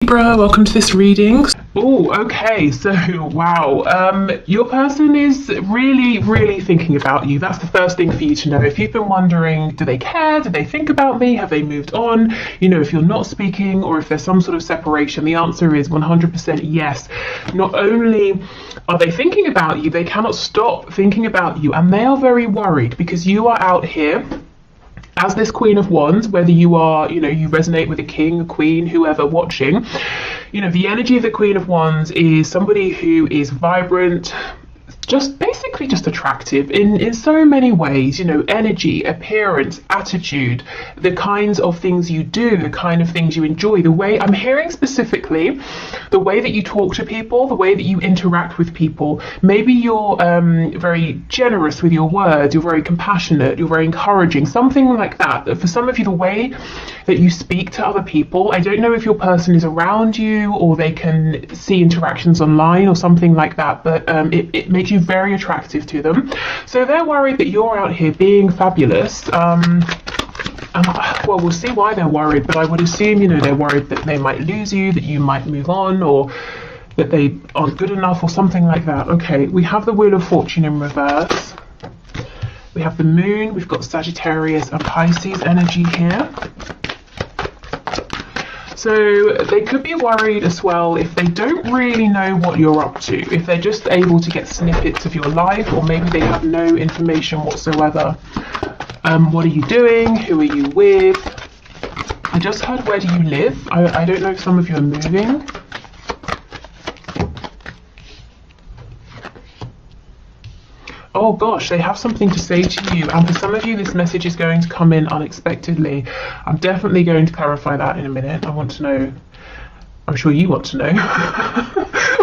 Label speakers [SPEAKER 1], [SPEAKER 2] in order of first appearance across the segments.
[SPEAKER 1] Libra, welcome to this reading. Oh, okay, so wow, your person is really thinking about you. That's the first thing for you to know. If you've been wondering, do they care? Do they think about me? Have they moved on? You know, if you're not speaking or if there's some sort of separation, the answer is 100% yes. Not only are they thinking about you, they cannot stop thinking about you, and they are very worried because you are out here as this Queen of Wands, whether you are, you resonate with a king, a queen, whoever watching, the energy of the Queen of Wands is somebody who is vibrant, basically just attractive in so many ways, energy, appearance, attitude, the kinds of things you do, the kind of things you enjoy, the way I'm hearing specifically, the way that you talk to people, the way that you interact with people. Maybe you're very generous with your words, you're very compassionate, you're very encouraging, something like that. For some of you, the way that you speak to other people, I don't know if your person is around you or they can see interactions online or something like that, but it makes you very attractive to them. So they're worried that you're out here being fabulous. Well, we'll see why they're worried, but I would assume, they're worried that they might lose you, that you might move on, or that they aren't good enough or something like that. Okay, we have the Wheel of Fortune in reverse. We have the Moon, we've got Sagittarius and Pisces energy here. So they could be worried as well if they don't really know what you're up to, if they're just able to get snippets of your life, or maybe they have no information whatsoever. What are you doing? Who are you with? I just heard, where do you live? I don't know if some of you are moving. Oh gosh, they have something to say to you, and for some of you this message is going to come in unexpectedly. I'm definitely going to clarify that in a minute. I want to know, I'm sure you want to know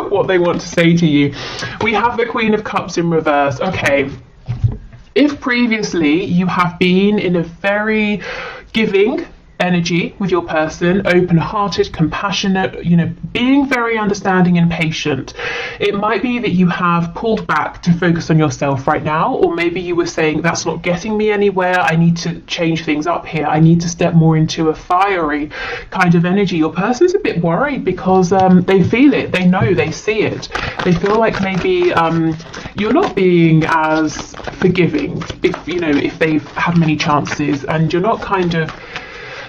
[SPEAKER 1] what they want to say to you. We have the Queen of Cups in reverse. Okay, if previously you have been in a very giving energy with your person, open-hearted, compassionate, being very understanding and patient, it might be that you have pulled back to focus on yourself right now, or maybe you were saying, that's not getting me anywhere, I need to change things up here, I need to step more into a fiery kind of energy. Your person's a bit worried because they feel it, they know, they see it, they feel like maybe you're not being as forgiving if they've had many chances, and you're not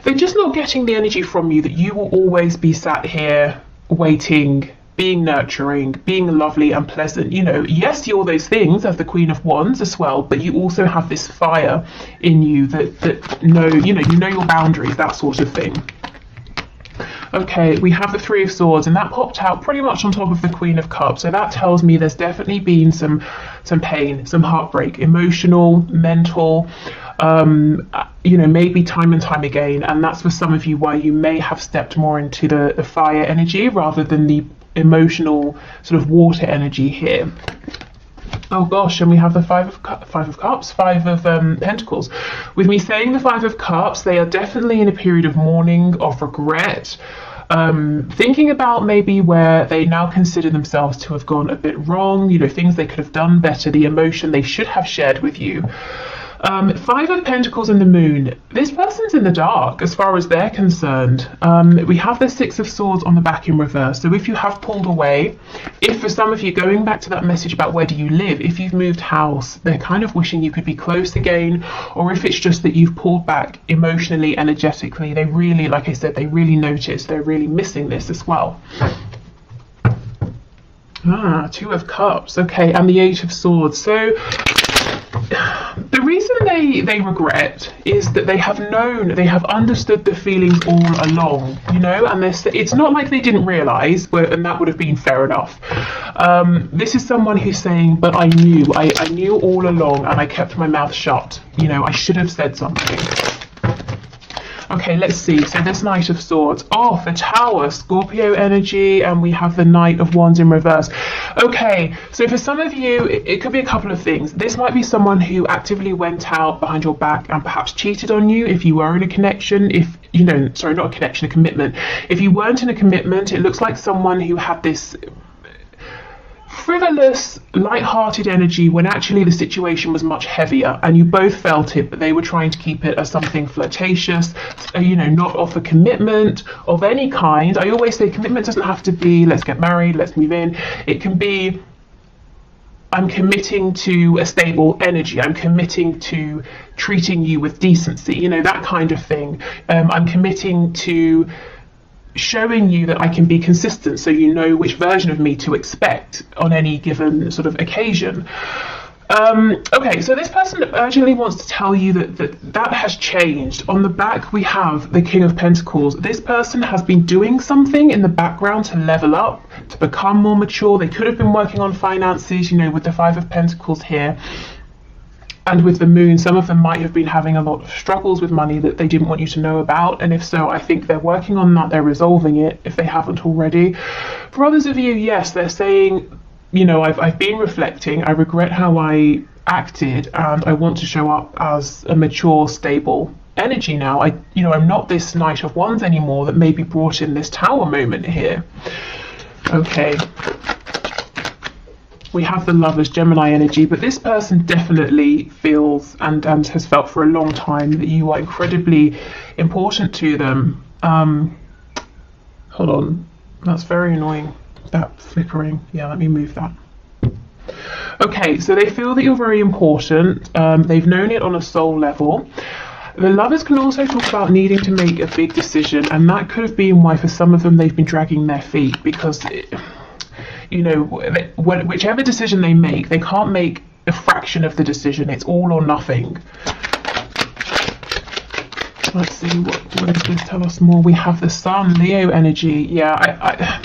[SPEAKER 1] they're just not getting the energy from you that you will always be sat here waiting, being nurturing, being lovely and pleasant. Yes, you're those things as the Queen of Wands as well, but you also have this fire in you that know your boundaries, that sort of thing. Okay, we have the Three of Swords, and that popped out pretty much on top of the Queen of Cups. So that tells me there's definitely been some pain, some heartbreak, emotional, mental, maybe time and time again. And that's for some of you why you may have stepped more into the fire energy rather than the emotional sort of water energy here. Oh gosh, and we have the Five of Cups, Five of Pentacles. With me saying the Five of Cups, they are definitely in a period of mourning, of regret, thinking about maybe where they now consider themselves to have gone a bit wrong, things they could have done better, the emotion they should have shared with you. Five of Pentacles and the Moon. This person's in the dark as far as they're concerned. We have the Six of Swords on the back in reverse. So if you have pulled away, if for some of you, going back to that message about where do you live, if you've moved house, they're kind of wishing you could be close again, or if it's just that you've pulled back emotionally, energetically, they really, like I said, they really notice, they're really missing this as well. Two of Cups, okay, and the Eight of Swords. So the reason they regret is that they have understood the feelings all along, and it's not like they didn't realise, and that would have been fair enough. This is someone who's saying, but I knew all along and I kept my mouth shut, I should have said something. Okay, let's see. So this Knight of Swords. Oh, the Tower, Scorpio energy, and we have the Knight of Wands in reverse. Okay, so for some of you, it could be a couple of things. This might be someone who actively went out behind your back and perhaps cheated on you if you were in a connection, sorry, not a connection, a commitment. If you weren't in a commitment, it looks like someone who had this frivolous, light-hearted energy when actually the situation was much heavier, and you both felt it, but they were trying to keep it as something flirtatious, not offer commitment of any kind. I always say commitment doesn't have to be let's get married, let's move in. It can be I'm committing to a stable energy. I'm committing to treating you with decency, that kind of thing. I'm committing to showing you that I can be consistent, so you know which version of me to expect on any given sort of occasion. Okay, so this person urgently wants to tell you that has changed. On the back, we have the King of Pentacles. This person has been doing something in the background to level up, to become more mature. They could have been working on finances, with the Five of Pentacles here. And with the Moon, some of them might have been having a lot of struggles with money that they didn't want you to know about. And if so, I think they're working on that. They're resolving it if they haven't already. For others of you, yes, they're saying, I've been reflecting. I regret how I acted, and I want to show up as a mature, stable energy now. I'm not this Knight of Wands anymore that maybe brought in this Tower moment here. Okay. We have the Lovers, Gemini energy, but this person definitely feels and has felt for a long time that you are incredibly important to them. Hold on, that's very annoying, that flickering. Yeah, let me move that. Okay, so they feel that you're very important. They've known it on a soul level. The Lovers can also talk about needing to make a big decision, and that could have been why for some of them they've been dragging their feet, because whichever decision they make, they can't make a fraction of the decision. It's all or nothing. Let's see, what does this tell us more? We have the Sun, Leo energy. Yeah,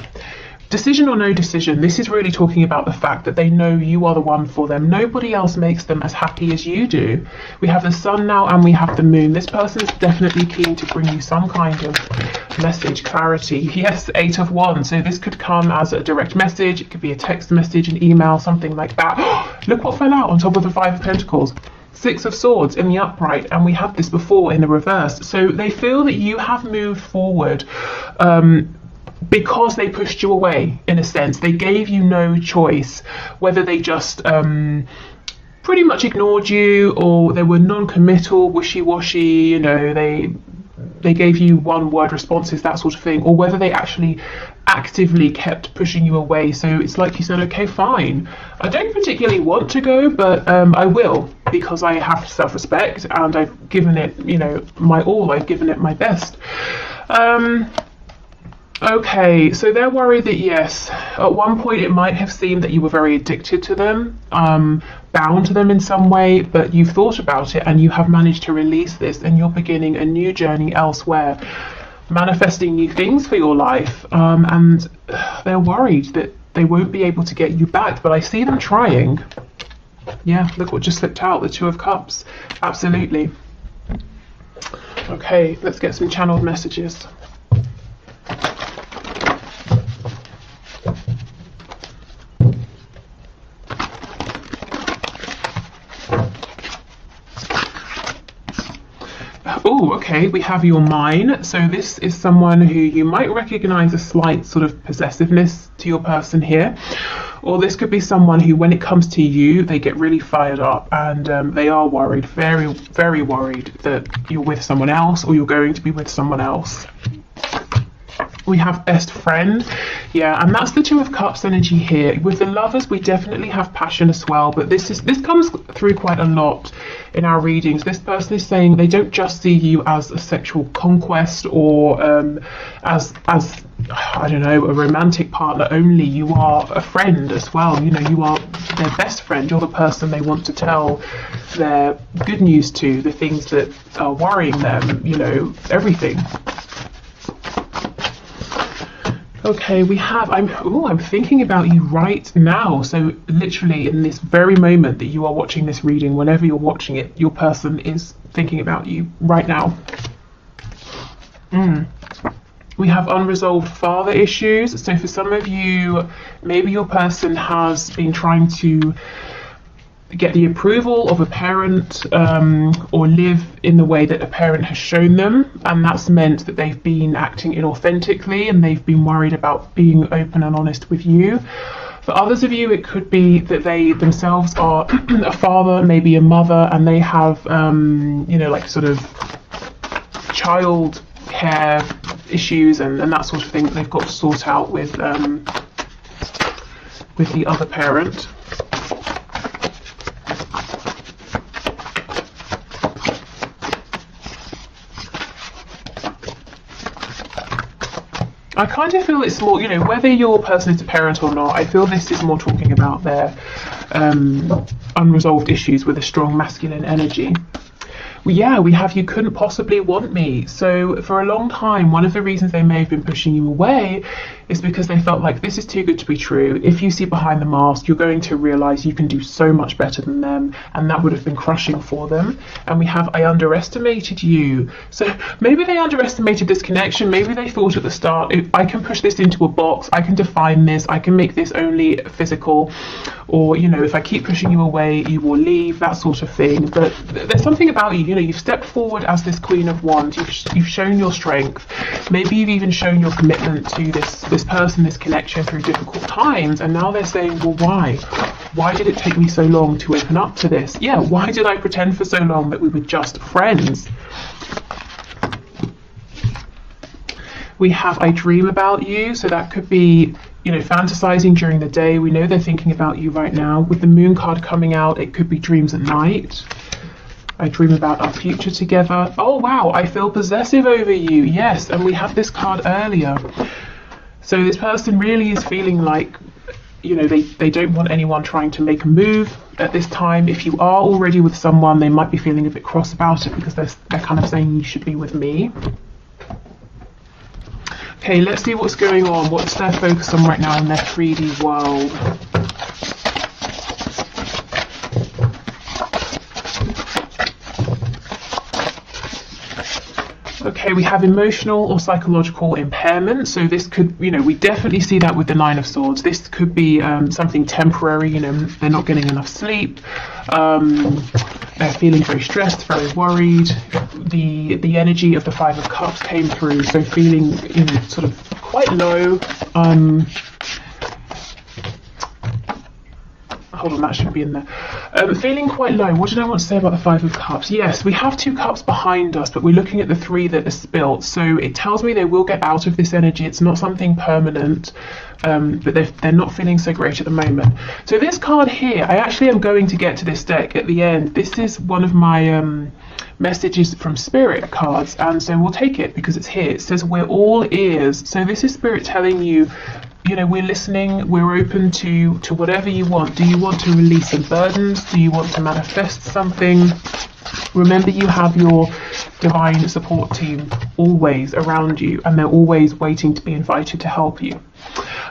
[SPEAKER 1] decision or no decision, this is really talking about the fact that they know you are the one for them. Nobody else makes them as happy as you do. We have the Sun now, and we have the Moon. This person is definitely keen to bring you some kind of message, clarity. Yes, Eight of Wands. So this could come as a direct message. It could be a text message, an email, something like that. Look what fell out on top of the Five of Pentacles. Six of Swords in the upright, and we had this before in the reverse. So they feel that you have moved forward because they pushed you away, in a sense. They gave you no choice, whether they just pretty much ignored you, or they were non-committal, wishy-washy, they gave you one-word responses, that sort of thing, or whether they actually actively kept pushing you away. So it's like you said, okay, fine, I don't particularly want to go, but I will, because I have self-respect, and I've given it, my all. I've given it my best. Okay, so they're worried that, yes, at one point it might have seemed that you were very addicted to them, bound to them in some way, but you've thought about it and you have managed to release this, and you're beginning a new journey elsewhere, manifesting new things for your life, and they're worried that they won't be able to get you back, but I see them trying. Yeah, look what just slipped out, the Two of Cups. Absolutely. Okay, let's get some channeled messages. Oh, okay, we have your Mine. So this is someone who you might recognize a slight sort of possessiveness to your person here. Or this could be someone who, when it comes to you, they get really fired up, and they are worried, very, very worried that you're with someone else, or you're going to be with someone else. We have Best Friend. Yeah, and that's the Two of Cups energy here. With the Lovers, we definitely have passion as well, but this comes through quite a lot in our readings. This person is saying they don't just see you as a sexual conquest, or as I don't know, a romantic partner only. You are a friend as well. You are their best friend. You're the person they want to tell their good news to, the things that are worrying them, everything. Okay, we have, I'm thinking about you right now. So literally in this very moment that you are watching this reading, whenever you're watching it, your person is thinking about you right now. We have unresolved father issues. So for some of you, maybe your person has been trying to get the approval of a parent, or live in the way that a parent has shown them, and that's meant that they've been acting inauthentically, and they've been worried about being open and honest with you. For others of you, it could be that they themselves are a father, maybe a mother, and they have, you know, like sort of child care issues and that sort of thing that they've got to sort out with the other parent. I kind of feel it's more, you know, whether your person is a parent or not, I feel this is more talking about their unresolved issues with a strong masculine energy. Well, yeah, we have you couldn't possibly want me. So for a long time, one of the reasons they may have been pushing you away is because they felt like this is too good to be true. If you see behind the mask, you're going to realize you can do so much better than them, and that would have been crushing for them. And we have I underestimated you. So maybe they underestimated this connection. Maybe they thought at the start, I can push this into a box, I can define this, I can make this only physical, or, you know, if I keep pushing you away, you will leave, that sort of thing. But there's something about you, you know, you've stepped forward as this Queen of Wands, you've shown your strength, maybe you've even shown your commitment to this person, this connection through difficult times, and now they're saying, well, why did it take me so long to open up to this? Yeah, why did I pretend for so long that we were just friends? We have I dream about you, so that could be, you know, fantasizing during the day. We know they're thinking about you right now. With the moon card coming out, it could be dreams at night. I dream about our future together. Oh wow, I feel possessive over you. Yes, and we had this card earlier. So this person really is feeling like, you know, they don't want anyone trying to make a move at this time. If you are already with someone, they might be feeling a bit cross about it because they're kind of saying you should be with me. Okay, let's see what's going on. What's their focus on right now in their 3D world? Okay, we have emotional or psychological impairment. So this could, you know, we definitely see that with the Nine of Swords. This could be something temporary, you know, they're not getting enough sleep. They're feeling very stressed, very worried. The energy of the Five of Cups came through, so feeling, you know, sort of quite low. Hold on, that should be in there. Feeling quite low. What did I want to say about the Five of Cups? Yes, we have two cups behind us, but we're looking at the three that are spilt. So it tells me they will get out of this energy. It's not something permanent, but they're not feeling so great at the moment. So this card here, I actually am going to get to this deck at the end. This is one of my messages from Spirit cards, and so we'll take it because it's here. It says we're all ears. So this is Spirit telling you, you know, we're listening, we're open to whatever you want. Do you want to release some burdens? Do you want to manifest something? Remember, you have your divine support team always around you, and they're always waiting to be invited to help you.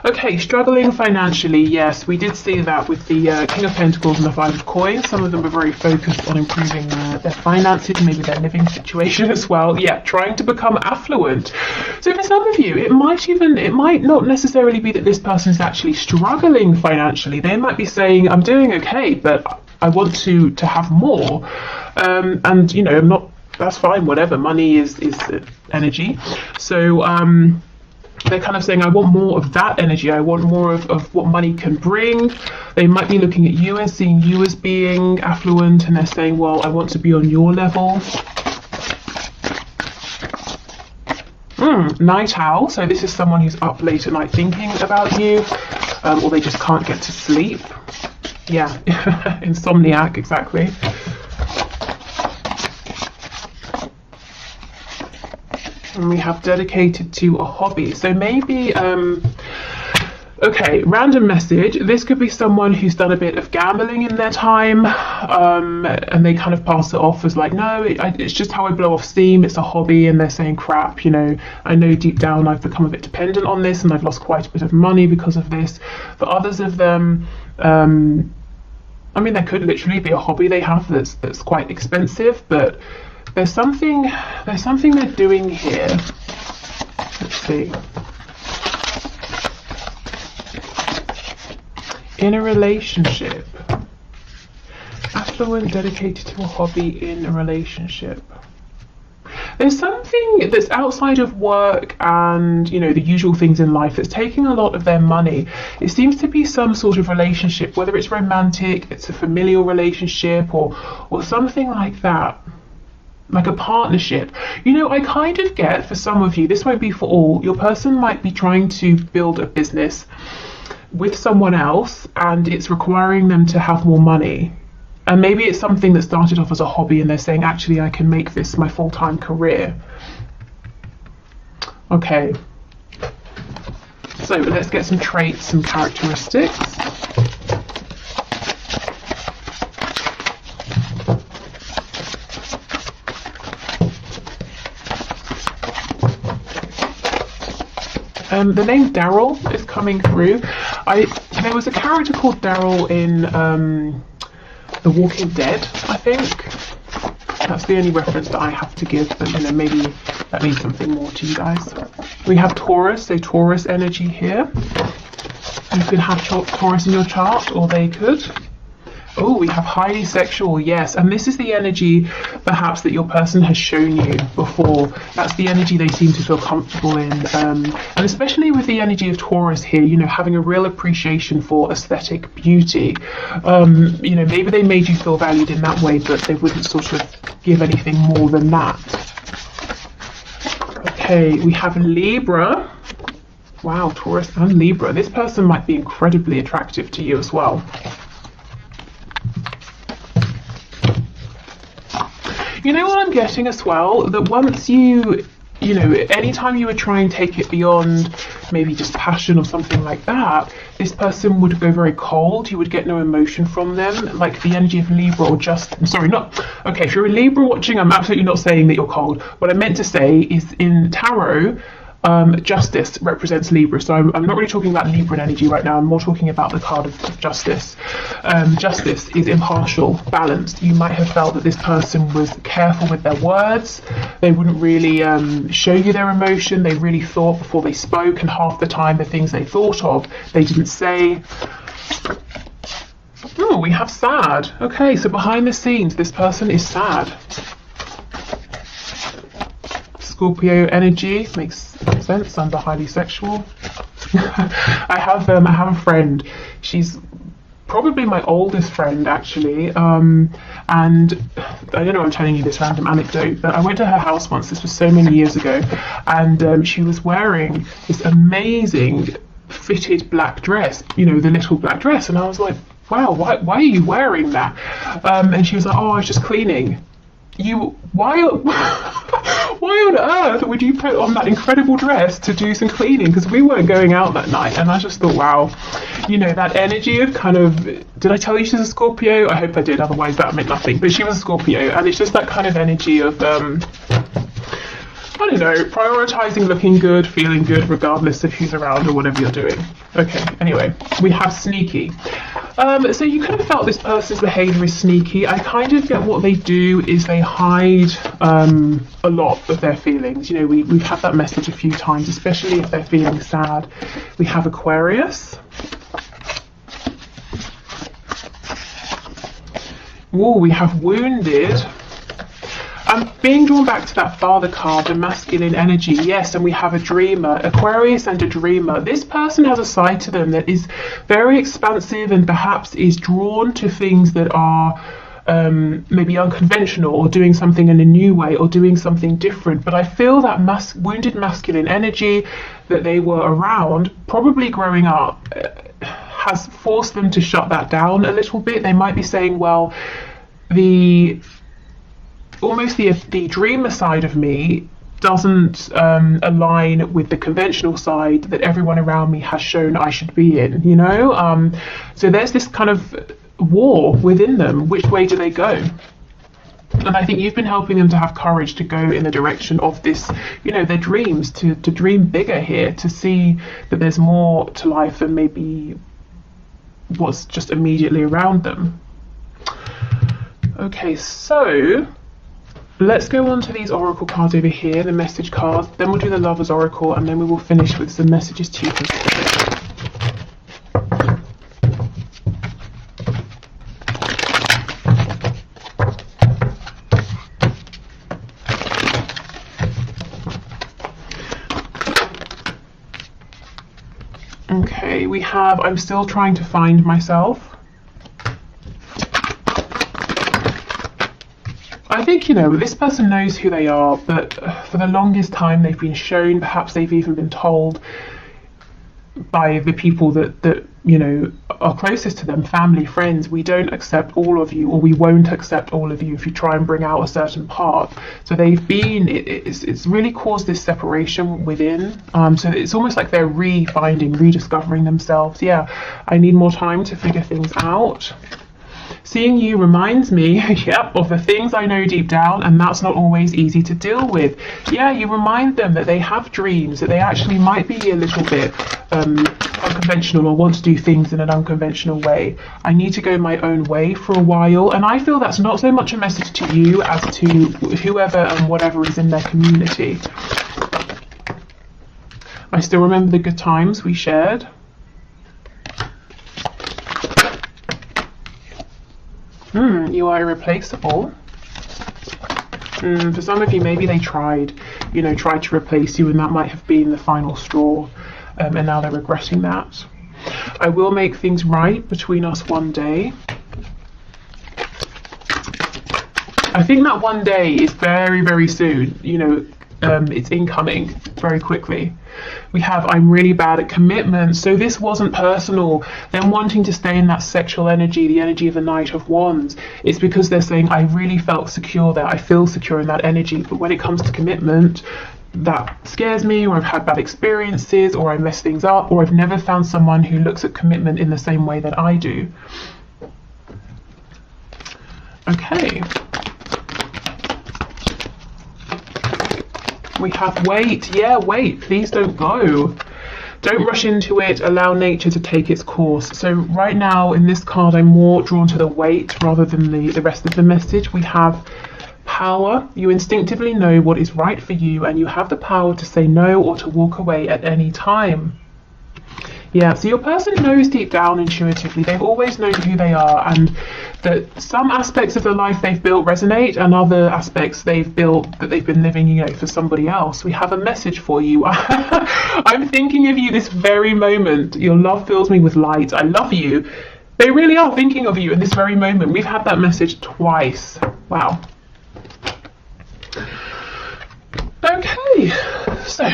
[SPEAKER 1] Okay, struggling financially. Yes, we did see that with the King of Pentacles and the Five of Coins. Some of them are very focused on improving their finances, maybe their living situation as well. Yeah, trying to become affluent. So for some of you, it might not necessarily be that this person is actually struggling financially. They might be saying, I'm doing okay, but I want to have more. And, you know, I'm not, that's fine, whatever. Money is energy. So, they're kind of saying, I want more of that energy. I want more of what money can bring. They might be looking at you and seeing you as being affluent, and they're saying, well, I want to be on your level. Night owl. So this is someone who's up late at night thinking about you, or they just can't get to sleep. Yeah, insomniac, exactly. And we have dedicated to a hobby. So maybe, okay, random message. This could be someone who's done a bit of gambling in their time, and they kind of pass it off as like, no, it's just how I blow off steam. It's a hobby, and they're saying, crap, you know, I know deep down I've become a bit dependent on this, and I've lost quite a bit of money because of this. For others of them, I mean, there could literally be a hobby they have that's quite expensive, but there's something they're doing here. Let's see. In a relationship. Affluent, dedicated to a hobby in a relationship. There's something that's outside of work and, you know, the usual things in life that's taking a lot of their money. It seems to be some sort of relationship, whether it's romantic, it's a familial relationship, or something like that. Like a partnership. You know, I kind of get, for some of you, this won't be for all, your person might be trying to build a business with someone else and it's requiring them to have more money. And maybe it's something that started off as a hobby and they're saying, actually, I can make this my full-time career. Okay. So let's get some traits and characteristics. The name Daryl is coming through. There was a character called Daryl in The Walking Dead, I think. That's the only reference that I have to give, but you know, maybe that means something more to you guys. We have Taurus, so Taurus energy here. You could have Taurus in your chart, or they could. Oh, we have highly sexual, yes. And this is the energy, perhaps, that your person has shown you before. That's the energy they seem to feel comfortable in. And especially with the energy of Taurus here, you know, having a real appreciation for aesthetic beauty. You know, maybe they made you feel valued in that way, but they wouldn't sort of give anything more than that. Okay, we have Libra. Wow, Taurus and Libra. This person might be incredibly attractive to you as well. You know what I'm getting as well? That once you know, anytime you would try and take it beyond maybe just passion or something like that, this person would go very cold. You would get no emotion from them, like the energy of Libra or okay, if you're a Libra watching, I'm absolutely not saying that you're cold. What I meant to say is in tarot, justice represents Libra, so I'm not really talking about Libran energy right now. I'm more talking about the card of justice. Justice is impartial, balanced. You might have felt that this person was careful with their words. They wouldn't really show you their emotion. They really thought before they spoke, and half the time the things they thought of they didn't say. Oh, we have sad. Okay, so behind the scenes this person is sad. Scorpio energy makes sense under highly sexual. I have a friend. She's probably my oldest friend actually, and I don't know, I'm telling you this random anecdote, but I went to her house once. This was so many years ago, and she was wearing this amazing fitted black dress, you know, the little black dress, and I was like, wow, why are you wearing that? And she was like, oh, I was just cleaning. Why on earth would you put on that incredible dress to do some cleaning? Because we weren't going out that night, and I just thought, wow, you know, that energy of kind of, did I tell you she's a Scorpio? I hope I did, otherwise that meant nothing, but she was a Scorpio, and it's just that kind of energy of I don't know, prioritizing looking good, feeling good, regardless of who's around or whatever you're doing. Okay, anyway, we have sneaky. So you could have felt this person's behaviour is sneaky. I kind of get what they do is they hide a lot of their feelings. You know, we've had that message a few times, especially if they're feeling sad. We have Aquarius. Oh, we have wounded. I'm being drawn back to that father card, the masculine energy, yes, and we have a dreamer, Aquarius and a dreamer. This person has a side to them that is very expansive and perhaps is drawn to things that are maybe unconventional, or doing something in a new way, or doing something different. But I feel that wounded masculine energy that they were around, probably growing up, has forced them to shut that down a little bit. They might be saying, well, almost the dreamer side of me doesn't align with the conventional side that everyone around me has shown I should be in, you know? So there's this kind of war within them. Which way do they go? And I think you've been helping them to have courage to go in the direction of this, you know, their dreams, to dream bigger here, to see that there's more to life than maybe what's just immediately around them. Okay, so let's go on to these oracle cards over here, the message cards. Then we'll do the Lover's Oracle, and then we will finish with some messages to you. Okay, we have I'm still trying to find myself. I think, you know, this person knows who they are, but for the longest time they've been shown, perhaps they've even been told by the people that you know are closest to them, family, friends, we don't accept all of you, or we won't accept all of you if you try and bring out a certain part. So they've been, it's really caused this separation within. So it's almost like they're refinding, rediscovering themselves. Yeah, I need more time to figure things out. Seeing you reminds me, yep, of the things I know deep down, and that's not always easy to deal with. Yeah, you remind them that they have dreams, that they actually might be a little bit unconventional or want to do things in an unconventional way. I need to go my own way for a while, and I feel that's not so much a message to you as to whoever and whatever is in their community. I still remember the good times we shared. You are irreplaceable. For some of you, maybe they tried to replace you, and that might have been the final straw, and now they're regretting that. I will make things right between us one day. I think that one day is very, very soon. You know, it's incoming very quickly. We have I'm really bad at commitment. So this wasn't personal. Them wanting to stay in that sexual energy, the energy of the Knight of Wands. It's because they're saying I really felt secure there. I feel secure in that energy. But when it comes to commitment, that scares me, or I've had bad experiences, or I mess things up, or I've never found someone who looks at commitment in the same way that I do. Okay. We have wait. Yeah, wait. Please don't go. Don't rush into it. Allow nature to take its course. So right now in this card, I'm more drawn to the wait rather than the rest of the message. We have power. You instinctively know what is right for you, and you have the power to say no or to walk away at any time. Yeah, so your person knows deep down intuitively, they've always known who they are, and that some aspects of the life they've built resonate, and other aspects they've built that they've been living, you know, for somebody else. We have a message for you. I'm thinking of you this very moment. Your love fills me with light. I love you. They really are thinking of you in this very moment. We've had that message twice. Wow. Okay, so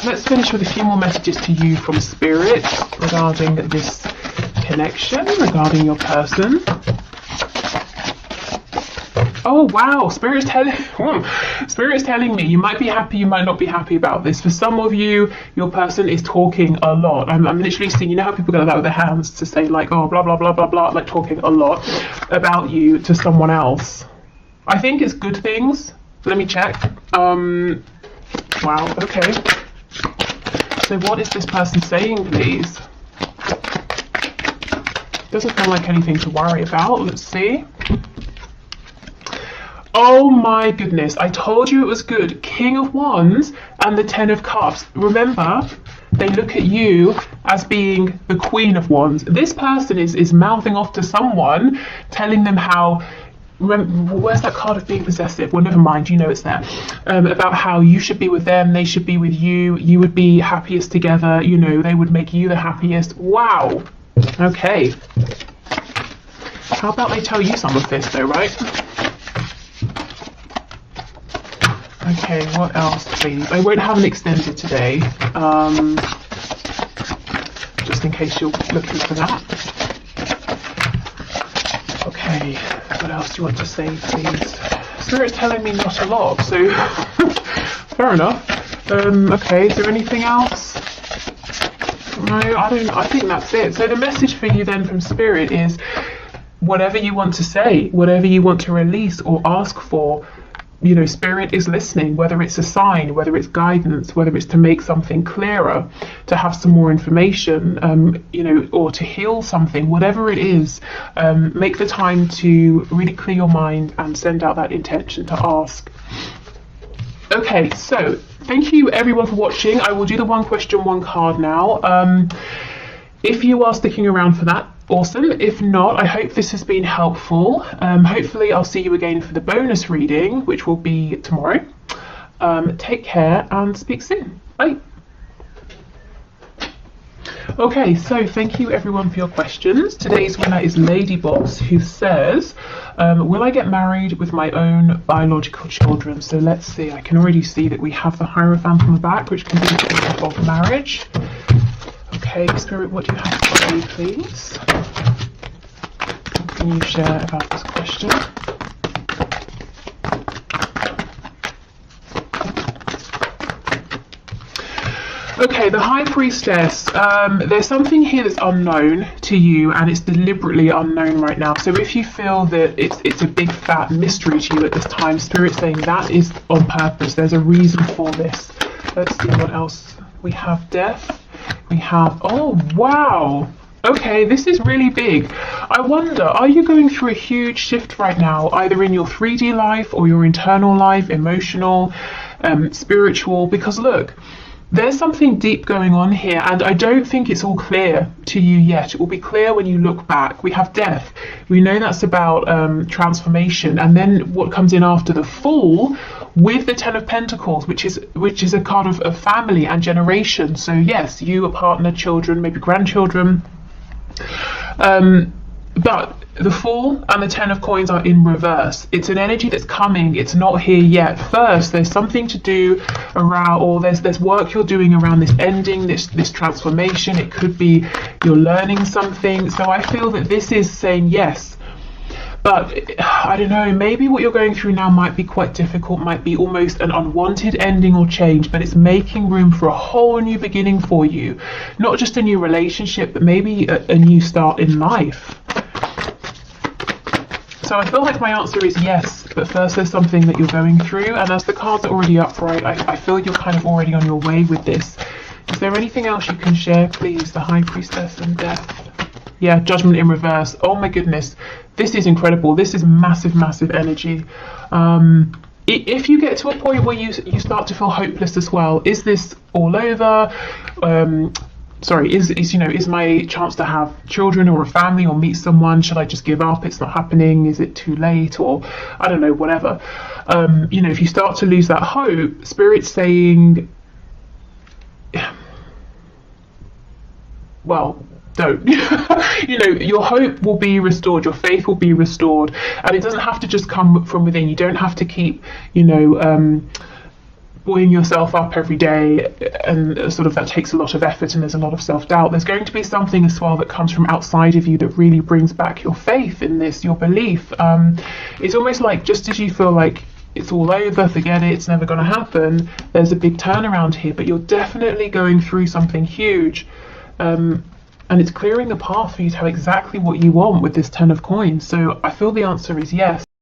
[SPEAKER 1] let's finish with a few more messages to you from Spirit regarding this connection, regarding your person. Oh wow, Spirit's telling me you might be happy, you might not be happy about this. For some of you, your person is talking a lot. I'm literally seeing, you know how people go like that with their hands to say like, oh, blah, blah, blah, blah, blah, like talking a lot about you to someone else. I think it's good things. Let me check. Wow, okay. So what is this person saying, please? Doesn't feel like anything to worry about. Let's see. Oh my goodness, I told you it was good. King of Wands and the Ten of Cups. Remember, they look at you as being the Queen of Wands. This person is mouthing off to someone, telling them how, where's that card of being possessive? Well, never mind, you know it's there. About how you should be with them, they should be with you, you would be happiest together, you know, they would make you the happiest. Wow. Okay. How about they tell you some of this though, right? Okay, what else, please? I won't have an extended today, just in case you're looking for that. Okay, what else do you want to say, please? Spirit's telling me not a lot, so fair enough. Okay, is there anything else? No, I think that's it. So the message for you then from Spirit is whatever you want to say, whatever you want to release or ask for, you know, Spirit is listening, whether it's a sign, whether it's guidance, whether it's to make something clearer, to have some more information, you know, or to heal something, whatever it is, make the time to really clear your mind and send out that intention to ask. Okay, so thank you everyone for watching. I will do the one question, one card now. If you are sticking around for that, awesome. If not, I hope this has been helpful. Hopefully I'll see you again for the bonus reading, which will be tomorrow. Take care and speak soon. Bye. Okay, so thank you everyone for your questions. Today's winner is Ladybox, who says, will I get married with my own biological children? So let's see, I can already see that we have the Hierophant on the back, which can be indicative of marriage. Okay, Spirit, what do you have to say, please? What can you share about this question? Okay, the High Priestess, there's something here that's unknown to you, and it's deliberately unknown right now. So if you feel that it's a big fat mystery to you at this time, Spirit's saying that is on purpose. There's a reason for this. Let's see what else we have. Death. We have, oh wow. Okay, this is really big. I wonder, are you going through a huge shift right now, either in your 3D life or your internal life, emotional, spiritual? Because look, there's something deep going on here, and I don't think it's all clear to you yet. It will be clear when you look back. We have death. We know that's about transformation, and then what comes in after the fall with the Ten of Pentacles, which is a card of family and generation. So yes, you, a partner, children, maybe grandchildren. But the Fool and the Ten of Coins are in reverse. It's an energy that's coming. It's not here yet. First, there's something to do around, or there's work you're doing around this ending, this transformation. It could be you're learning something. So I feel that this is saying yes. But I don't know, maybe what you're going through now might be quite difficult, might be almost an unwanted ending or change, but it's making room for a whole new beginning for you. Not just a new relationship, but maybe a new start in life. So I feel like my answer is yes, but first there's something that you're going through, and as the cards are already upright, I feel you're kind of already on your way with this. Is there anything else you can share, please? The High Priestess and Death. Yeah, Judgment in reverse. Oh my goodness, this is incredible. This is massive, massive energy. If you get to a point where you start to feel hopeless as well, is this all over? Sorry, is my chance to have children or a family or meet someone, should I just give up? It's not happening. Is it too late? Or I don't know, whatever. If you start to lose that hope, Spirit's saying, well, don't. Your hope will be restored, your faith will be restored, and it doesn't have to just come from within. You don't have to keep, buoying yourself up every day, and sort of that takes a lot of effort, and there's a lot of self-doubt. There's going to be something as well that comes from outside of you that really brings back your faith in this, your belief. It's almost like, just as you feel like it's all over, forget it, it's never going to happen, there's a big turnaround here, but you're definitely going through something huge. And it's clearing the path for you to have exactly what you want with this Ten of Coins. So I feel the answer is yes.